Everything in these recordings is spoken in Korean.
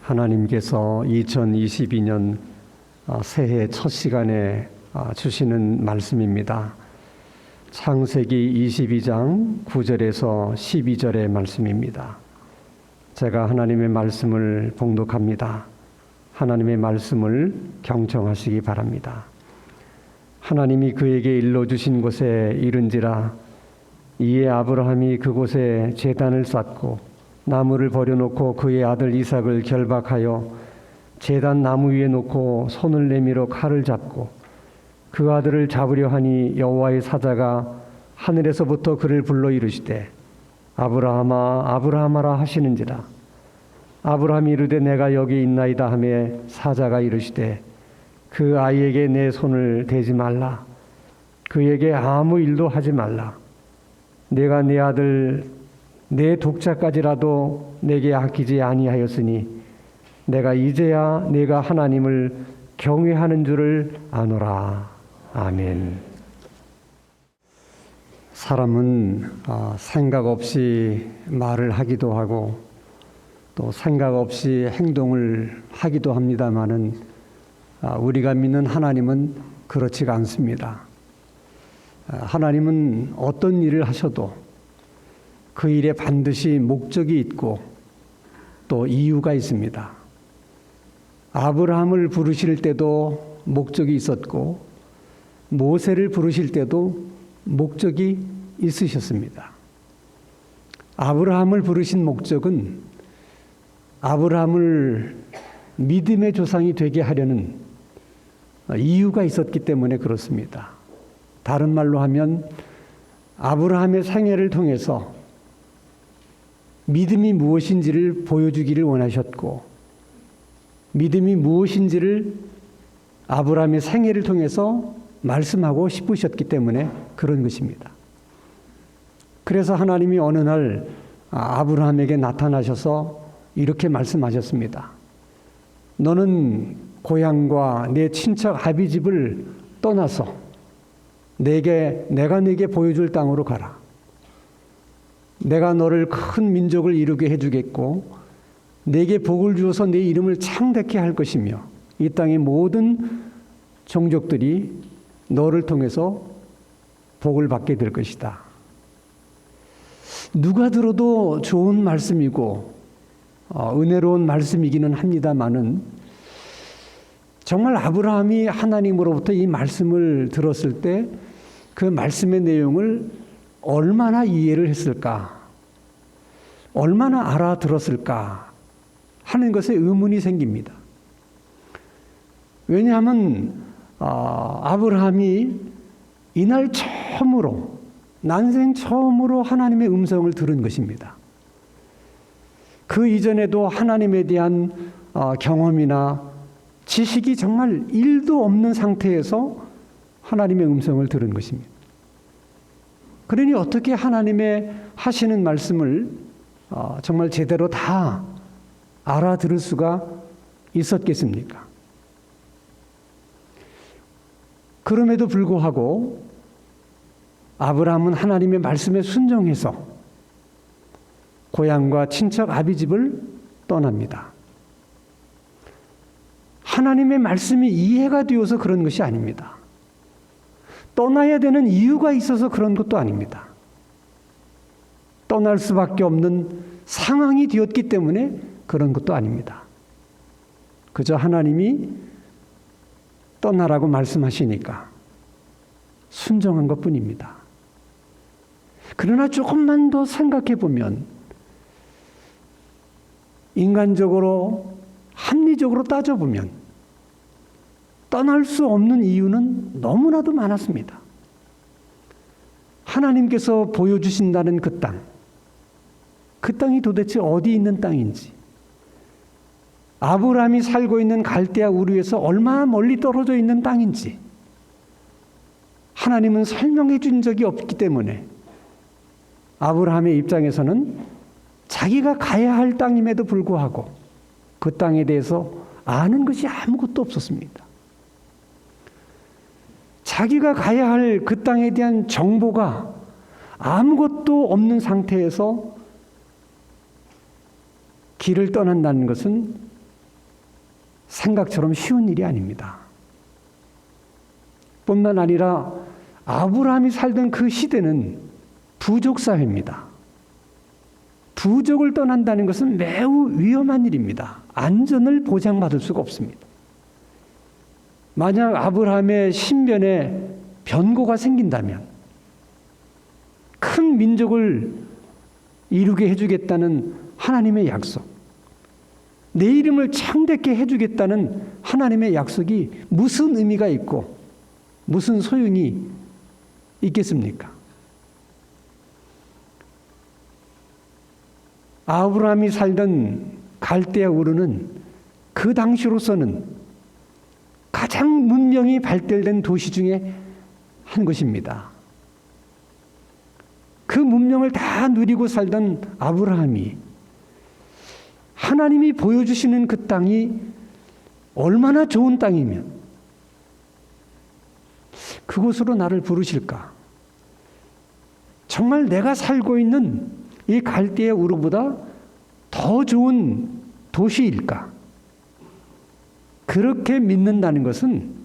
하나님께서 2022년 새해 첫 시간에 주시는 말씀입니다. 창세기 22장 9절에서 12절의 말씀입니다. 제가 하나님의 말씀을 봉독합니다. 하나님의 말씀을 경청하시기 바랍니다. 하나님이 그에게 일러주신 곳에 이른지라 이에 아브라함이 그곳에 제단을 쌓고 나무를 버려놓고 그의 아들 이삭을 결박하여 제단 나무 위에 놓고 손을 내밀어 칼을 잡고 그 아들을 잡으려 하니 여호와의 사자가 하늘에서부터 그를 불러 이르시되 아브라함아 아브라함아라 하시는지라. 아브라함이 이르되 내가 여기 있나이다 하매 사자가 이르시되 그 아이에게 내 손을 대지 말라. 그에게 아무 일도 하지 말라. 내가 내 아들 내 독자까지라도 내게 아끼지 아니하였으니 내가 이제야 내가 하나님을 경외하는 줄을 아노라. 아멘. 사람은 생각 없이 말을 하기도 하고 또 생각 없이 행동을 하기도 합니다마는 우리가 믿는 하나님은 그렇지가 않습니다. 하나님은 어떤 일을 하셔도 그 일에 반드시 목적이 있고 또 이유가 있습니다. 아브라함을 부르실 때도 목적이 있었고 모세를 부르실 때도 목적이 있으셨습니다. 아브라함을 부르신 목적은 아브라함을 믿음의 조상이 되게 하려는 이유가 있었기 때문에 그렇습니다. 다른 말로 하면 아브라함의 생애를 통해서 믿음이 무엇인지를 보여주기를 원하셨고 믿음이 무엇인지를 아브라함의 생애를 통해서 말씀하고 싶으셨기 때문에 그런 것입니다. 그래서 하나님이 어느 날 아브라함에게 나타나셔서 이렇게 말씀하셨습니다. 너는 고향과 내 친척 아비집을 떠나서 내가 네게 보여줄 땅으로 가라. 내가 너를 큰 민족을 이루게 해주겠고 네게 복을 주어서 네 이름을 창대케 할 것이며 이 땅의 모든 종족들이 너를 통해서 복을 받게 될 것이다. 누가 들어도 좋은 말씀이고 은혜로운 말씀이기는 합니다마는 정말 아브라함이 하나님으로부터 이 말씀을 들었을 때 그 말씀의 내용을 얼마나 이해를 했을까? 얼마나 알아들었을까? 하는 것에 의문이 생깁니다. 왜냐하면 아브라함이 이날 처음으로 난생 처음으로 하나님의 음성을 들은 것입니다. 그 이전에도 하나님에 대한 경험이나 지식이 정말 1도 없는 상태에서 하나님의 음성을 들은 것입니다. 그러니 어떻게 하나님의 하시는 말씀을 정말 제대로 다 알아들을 수가 있었겠습니까? 그럼에도 불구하고 아브라함은 하나님의 말씀에 순종해서 고향과 친척 아비집을 떠납니다. 하나님의 말씀이 이해가 되어서 그런 것이 아닙니다. 떠나야 되는 이유가 있어서 그런 것도 아닙니다. 떠날 수밖에 없는 상황이 되었기 때문에 그런 것도 아닙니다. 그저 하나님이 떠나라고 말씀하시니까 순종한 것뿐입니다. 그러나 조금만 더 생각해 보면 인간적으로 합리적으로 따져보면 떠날 수 없는 이유는 너무나도 많았습니다. 하나님께서 보여주신다는 그 땅이 도대체 어디 있는 땅인지, 아브라함이 살고 있는 갈대아 우르에서 얼마나 멀리 떨어져 있는 땅인지 하나님은 설명해 준 적이 없기 때문에 아브라함의 입장에서는 자기가 가야 할 땅임에도 불구하고 그 땅에 대해서 아는 것이 아무것도 없었습니다. 자기가 가야 할 그 땅에 대한 정보가 아무것도 없는 상태에서 길을 떠난다는 것은 생각처럼 쉬운 일이 아닙니다. 뿐만 아니라 아브라함이 살던 그 시대는 부족 사회입니다. 부족을 떠난다는 것은 매우 위험한 일입니다. 안전을 보장받을 수가 없습니다. 만약 아브라함의 신변에 변고가 생긴다면 큰 민족을 이루게 해주겠다는 하나님의 약속, 내 이름을 창대케 해주겠다는 하나님의 약속이 무슨 의미가 있고 무슨 소용이 있겠습니까? 아브라함이 살던 갈대아 우르는 그 당시로서는 가장 문명이 발달된 도시 중에 한 곳입니다. 그 문명을 다 누리고 살던 아브라함이 하나님이 보여주시는 그 땅이 얼마나 좋은 땅이면 그곳으로 나를 부르실까? 정말 내가 살고 있는 이 갈대아 우르보다 더 좋은 도시일까? 그렇게 믿는다는 것은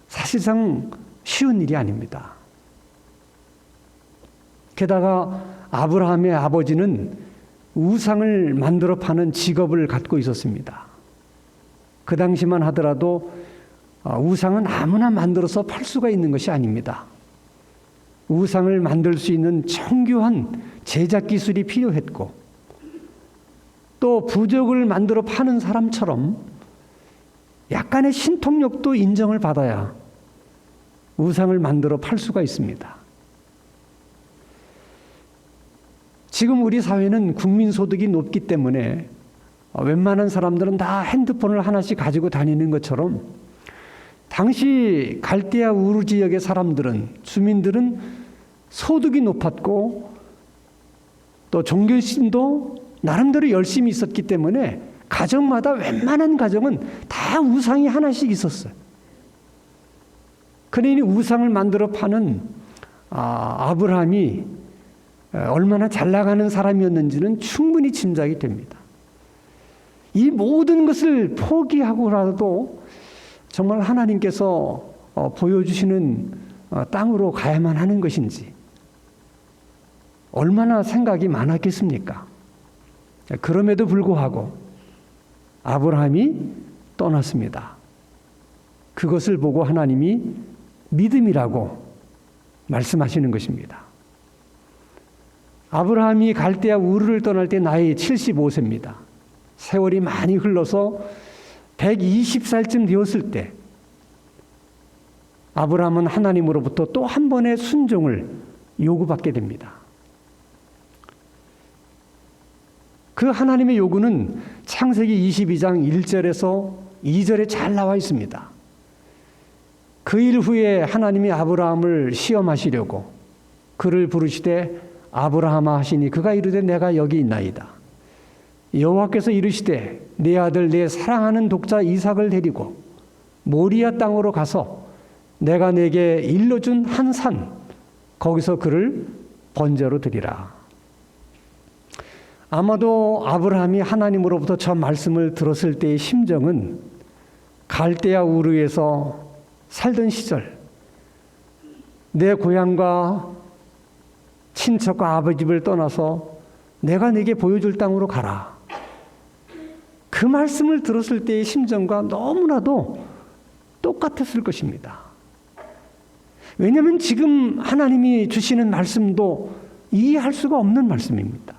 사실상 쉬운 일이 아닙니다. 게다가 아브라함의 아버지는 우상을 만들어 파는 직업을 갖고 있었습니다. 그 당시만 하더라도 우상은 아무나 만들어서 팔 수가 있는 것이 아닙니다. 우상을 만들 수 있는 정교한 제작 기술이 필요했고 또 부적을 만들어 파는 사람처럼 약간의 신통력도 인정을 받아야 우상을 만들어 팔 수가 있습니다. 지금 우리 사회는 국민소득이 높기 때문에 웬만한 사람들은 다 핸드폰을 하나씩 가지고 다니는 것처럼 당시 갈대아 우르 지역의 사람들은, 주민들은 소득이 높았고 또 종교심도 나름대로 열심히 있었기 때문에 가정마다 웬만한 가정은 다 우상이 하나씩 있었어요. 그러니 우상을 만들어 파는 아브라함이 얼마나 잘 나가는 사람이었는지는 충분히 짐작이 됩니다. 이 모든 것을 포기하고라도 정말 하나님께서 보여주시는 땅으로 가야만 하는 것인지 얼마나 생각이 많았겠습니까? 그럼에도 불구하고 아브라함이 떠났습니다. 그것을 보고 하나님이 믿음이라고 말씀하시는 것입니다. 아브라함이 갈대아 우르를 떠날 때 나이 75세입니다. 세월이 많이 흘러서 120살쯤 되었을 때 아브라함은 하나님으로부터 또 한 번의 순종을 요구받게 됩니다. 그 하나님의 요구는 창세기 22장 1절에서 2절에 잘 나와 있습니다. 그 일 후에 하나님이 아브라함을 시험하시려고 그를 부르시되 아브라함아 하시니 그가 이르되 내가 여기 있나이다. 여호와께서 이르시되 내 아들 내 사랑하는 독자 이삭을 데리고 모리아 땅으로 가서 내가 내게 일러준 한 산 거기서 그를 번제로 드리라. 아마도 아브라함이 하나님으로부터 저 말씀을 들었을 때의 심정은 갈대아 우르에서 살던 시절 내 고향과 친척과 아버지 집을 떠나서 내가 네게 보여줄 땅으로 가라. 그 말씀을 들었을 때의 심정과 너무나도 똑같았을 것입니다. 왜냐하면 지금 하나님이 주시는 말씀도 이해할 수가 없는 말씀입니다.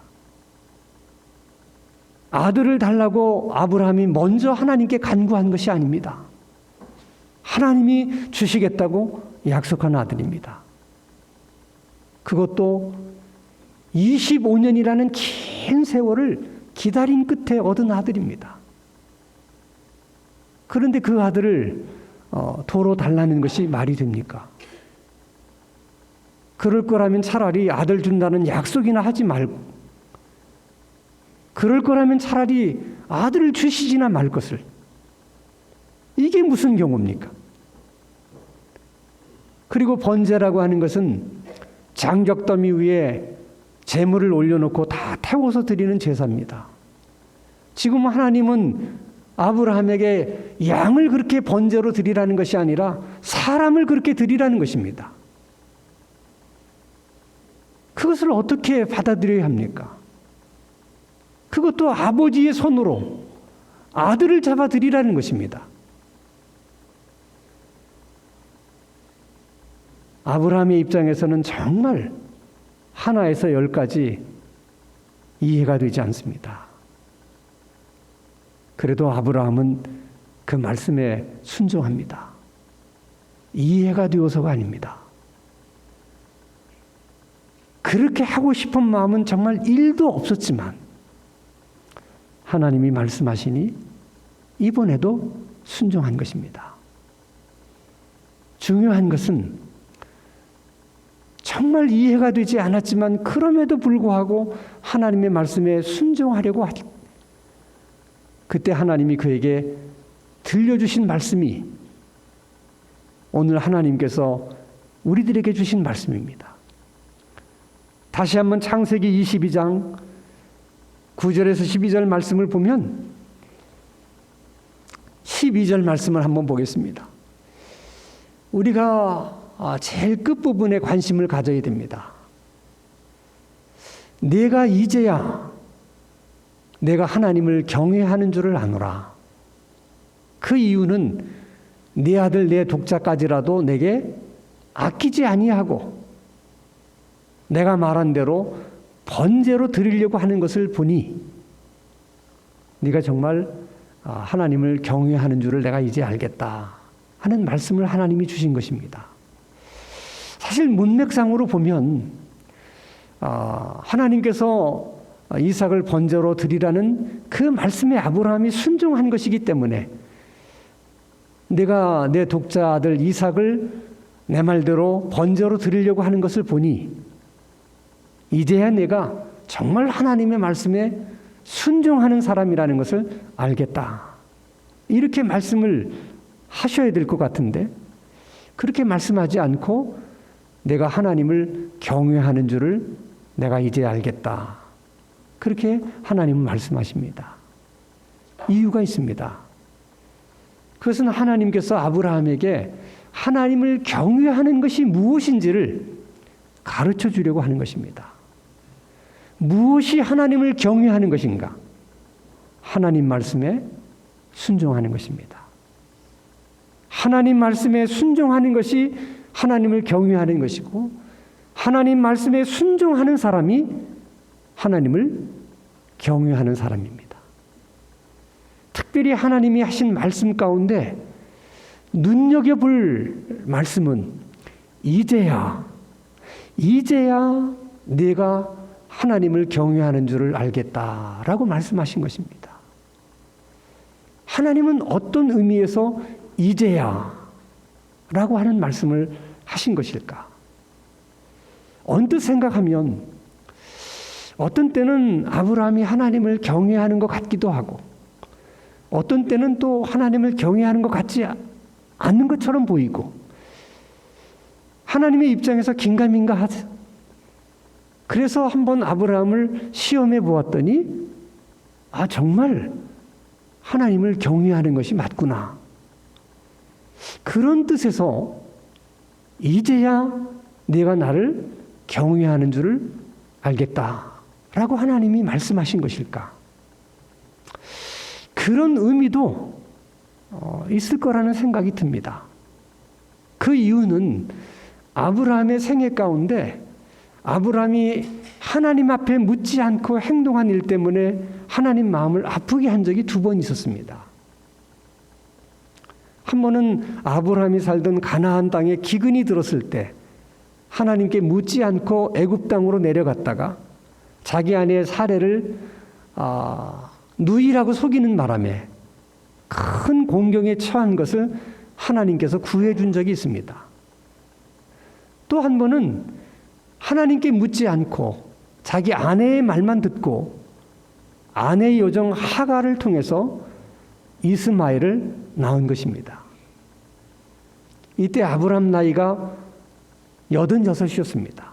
아들을 달라고 아브라함이 먼저 하나님께 간구한 것이 아닙니다. 하나님이 주시겠다고 약속한 아들입니다. 그것도 25년이라는 긴 세월을 기다린 끝에 얻은 아들입니다. 그런데 그 아들을 도로 달라는 것이 말이 됩니까? 그럴 거라면 차라리 아들 준다는 약속이나 하지 말고, 그럴 거라면 차라리 아들을 주시지나 말 것을. 이게 무슨 경우입니까? 그리고 번제라고 하는 것은 장적더미 위에 재물을 올려놓고 다 태워서 드리는 제사입니다. 지금 하나님은 아브라함에게 양을 그렇게 번제로 드리라는 것이 아니라 사람을 그렇게 드리라는 것입니다. 그것을 어떻게 받아들여야 합니까? 그것도 아버지의 손으로 아들을 잡아 드리라는 것입니다. 아브라함의 입장에서는 정말 하나에서 10까지 이해가 되지 않습니다. 그래도 아브라함은 그 말씀에 순종합니다. 이해가 되어서가 아닙니다. 그렇게 하고 싶은 마음은 정말 1도 없었지만 하나님이 말씀하시니 이번에도 순종한 것입니다. 중요한 것은 정말 이해가 되지 않았지만 그럼에도 불구하고 하나님의 말씀에 순종하려고 하죠. 그때 하나님이 그에게 들려주신 말씀이 오늘 하나님께서 우리들에게 주신 말씀입니다. 다시 한번 창세기 22장 9절에서 12절 말씀을 보면 12절 말씀을 한번 보겠습니다. 우리가 제일 끝부분에 관심을 가져야 됩니다. 내가 이제야 내가 하나님을 경외하는 줄을 아노라. 그 이유는 내 아들 내 독자까지라도 내게 아끼지 아니하고 내가 말한 대로 번제로 드리려고 하는 것을 보니 네가 정말 하나님을 경외하는 줄을 내가 이제 알겠다 하는 말씀을 하나님이 주신 것입니다. 사실 문맥상으로 보면 하나님께서 이삭을 번제로 드리라는 그 말씀에 아브라함이 순종한 것이기 때문에 내가 내 독자 아들 이삭을 내 말대로 번제로 드리려고 하는 것을 보니 이제야 내가 정말 하나님의 말씀에 순종하는 사람이라는 것을 알겠다. 이렇게 말씀을 하셔야 될 것 같은데 그렇게 말씀하지 않고 내가 하나님을 경외하는 줄을 내가 이제 알겠다. 그렇게 하나님은 말씀하십니다. 이유가 있습니다. 그것은 하나님께서 아브라함에게 하나님을 경외하는 것이 무엇인지를 가르쳐 주려고 하는 것입니다. 무엇이 하나님을 경외하는 것인가? 하나님 말씀에 순종하는 것입니다. 하나님 말씀에 순종하는 것이 하나님을 경외하는 것이고 하나님 말씀에 순종하는 사람이 하나님을 경외하는 사람입니다. 특별히 하나님이 하신 말씀 가운데 눈여겨볼 말씀은 이제야 내가 하나님을 경외하는 줄을 알겠다라고 말씀하신 것입니다. 하나님은 어떤 의미에서 이제야 라고 하는 말씀을 하신 것일까? 언뜻 생각하면 어떤 때는 아브라함이 하나님을 경외하는 것 같기도 하고 어떤 때는 또 하나님을 경외하는 것 같지 않는 것처럼 보이고 하나님의 입장에서 긴가민가 하죠. 그래서 한번 아브라함을 시험해 보았더니 정말 하나님을 경외하는 것이 맞구나. 그런 뜻에서 이제야 내가 나를 경외하는 줄을 알겠다라고 하나님이 말씀하신 것일까? 그런 의미도 있을 거라는 생각이 듭니다. 그 이유는 아브라함의 생애 가운데 아브라함이 하나님 앞에 묻지 않고 행동한 일 때문에 하나님 마음을 아프게 한 적이 2번 있었습니다. 한 번은 아브라함이 살던 가나안 땅에 기근이 들었을 때 하나님께 묻지 않고 애굽 땅으로 내려갔다가 자기 아내의 사례를 누이라고 속이는 바람에 큰 공경에 처한 것을 하나님께서 구해준 적이 있습니다. 또 한 번은 하나님께 묻지 않고 자기 아내의 말만 듣고 아내의 요정 하갈을 통해서 이스마엘을 낳은 것입니다. 이때 아브라함 나이가 86이었습니다.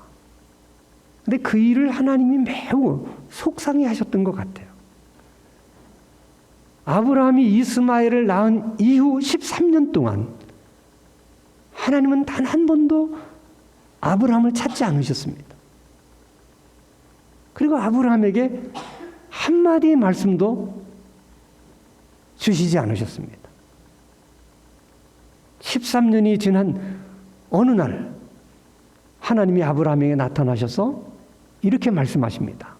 근데 그 일을 하나님이 매우 속상해 하셨던 것 같아요. 아브라함이 이스마엘을 낳은 이후 13년 동안 하나님은 단 한 번도 아브라함을 찾지 않으셨습니다. 그리고 아브라함에게 한마디의 말씀도 주시지 않으셨습니다. 13년이 지난 어느 날 하나님이 아브라함에게 나타나셔서 이렇게 말씀하십니다.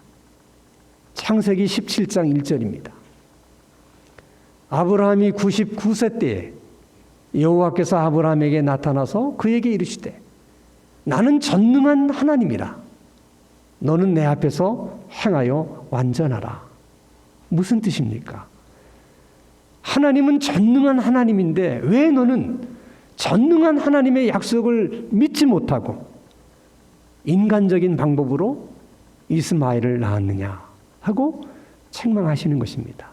창세기 17장 1절입니다. 아브라함이 99세 때에 여호와께서 아브라함에게 나타나서 그에게 이르시되 나는 전능한 하나님이라. 너는 내 앞에서 행하여 완전하라. 무슨 뜻입니까? 하나님은 전능한 하나님인데 왜 너는 전능한 하나님의 약속을 믿지 못하고 인간적인 방법으로 이스마엘을 낳았느냐 하고 책망하시는 것입니다.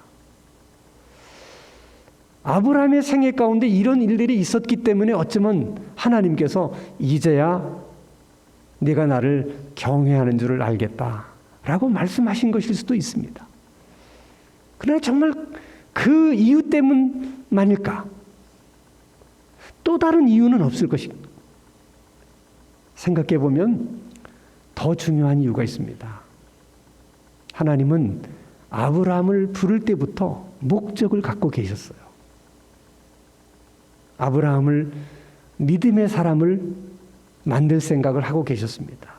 아브라함의 생애 가운데 이런 일들이 있었기 때문에 어쩌면 하나님께서 이제야 네가 나를 경외하는 줄을 알겠다라고 말씀하신 것일 수도 있습니다. 그러나 정말 그 이유 때문만일까? 또 다른 이유는 없을 것입니다. 생각해 보면 더 중요한 이유가 있습니다. 하나님은 아브라함을 부를 때부터 목적을 갖고 계셨어요. 아브라함을 믿음의 사람을 만들 생각을 하고 계셨습니다.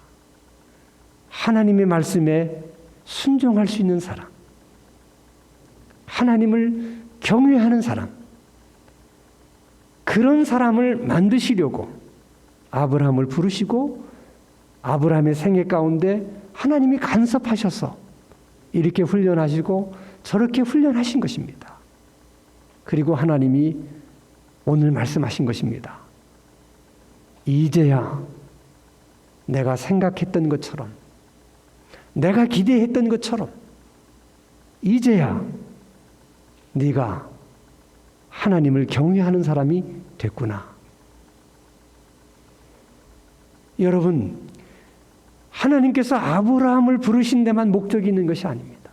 하나님의 말씀에 순종할 수 있는 사람, 하나님을 경외하는 사람, 그런 사람을 만드시려고 아브라함을 부르시고 아브라함의 생애 가운데 하나님이 간섭하셔서 이렇게 훈련하시고 저렇게 훈련하신 것입니다. 그리고 하나님이 오늘 말씀하신 것입니다. 이제야 내가 생각했던 것처럼, 내가 기대했던 것처럼 이제야 네가 하나님을 경외하는 사람이 됐구나. 여러분, 하나님께서 아브라함을 부르신 데만 목적이 있는 것이 아닙니다.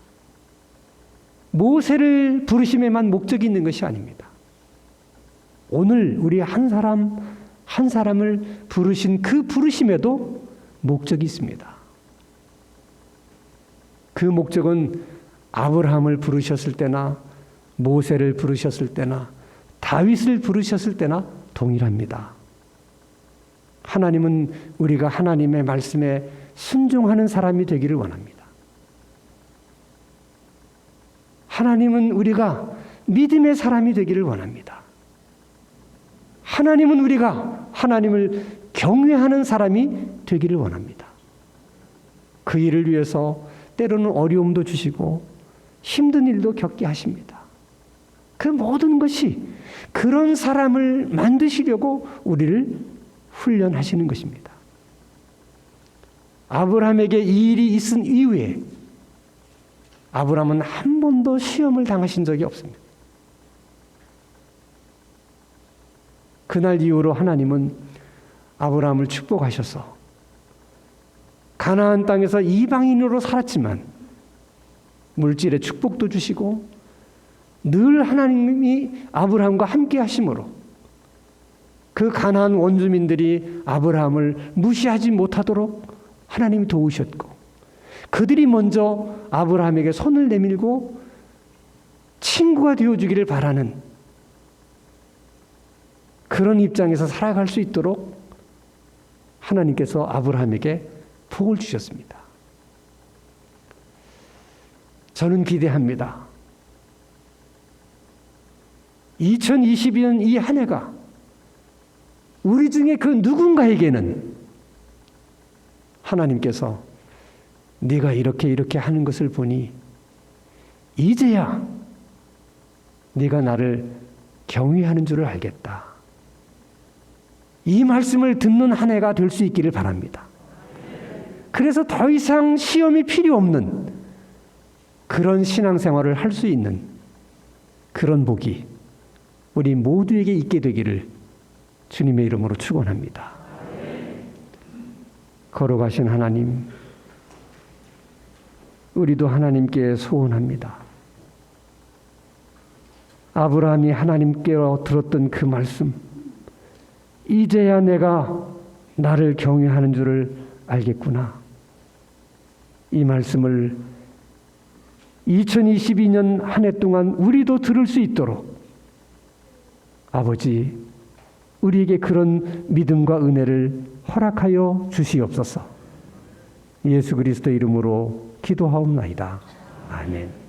모세를 부르심에만 목적이 있는 것이 아닙니다. 오늘 우리 한 사람 한 사람을 부르신 그 부르심에도 목적이 있습니다. 그 목적은 아브라함을 부르셨을 때나 모세를 부르셨을 때나 다윗을 부르셨을 때나 동일합니다. 하나님은 우리가 하나님의 말씀에 순종하는 사람이 되기를 원합니다. 하나님은 우리가 믿음의 사람이 되기를 원합니다. 하나님은 우리가 하나님을 경외하는 사람이 되기를 원합니다. 그 일을 위해서 때로는 어려움도 주시고 힘든 일도 겪게 하십니다. 그 모든 것이 그런 사람을 만드시려고 우리를 훈련하시는 것입니다. 아브라함에게 이 일이 있은 이후에 아브라함은 한 번도 시험을 당하신 적이 없습니다. 그날 이후로 하나님은 아브라함을 축복하셔서 가나안 땅에서 이방인으로 살았지만 물질의 축복도 주시고 늘 하나님이 아브라함과 함께 하심으로 그 가나안 원주민들이 아브라함을 무시하지 못하도록 하나님이 도우셨고 그들이 먼저 아브라함에게 손을 내밀고 친구가 되어주기를 바라는 그런 입장에서 살아갈 수 있도록 하나님께서 아브라함에게 복을 주셨습니다. 저는 기대합니다. 2022년 이 한 해가 우리 중에 그 누군가에게는 하나님께서 네가 이렇게 하는 것을 보니 이제야 네가 나를 경외하는 줄을 알겠다. 이 말씀을 듣는 한 해가 될 수 있기를 바랍니다. 그래서 더 이상 시험이 필요 없는 그런 신앙생활을 할 수 있는 그런 복이 우리 모두에게 있게 되기를 주님의 이름으로 축원합니다. 걸어가신 하나님, 우리도 하나님께 소원합니다. 아브라함이 하나님께로 들었던 그 말씀, 이제야 내가 나를 경외하는 줄을 알겠구나. 이 말씀을 2022년 한 해 동안 우리도 들을 수 있도록 아버지, 우리에게 그런 믿음과 은혜를 허락하여 주시옵소서. 예수 그리스도 이름으로 기도하옵나이다. 아멘.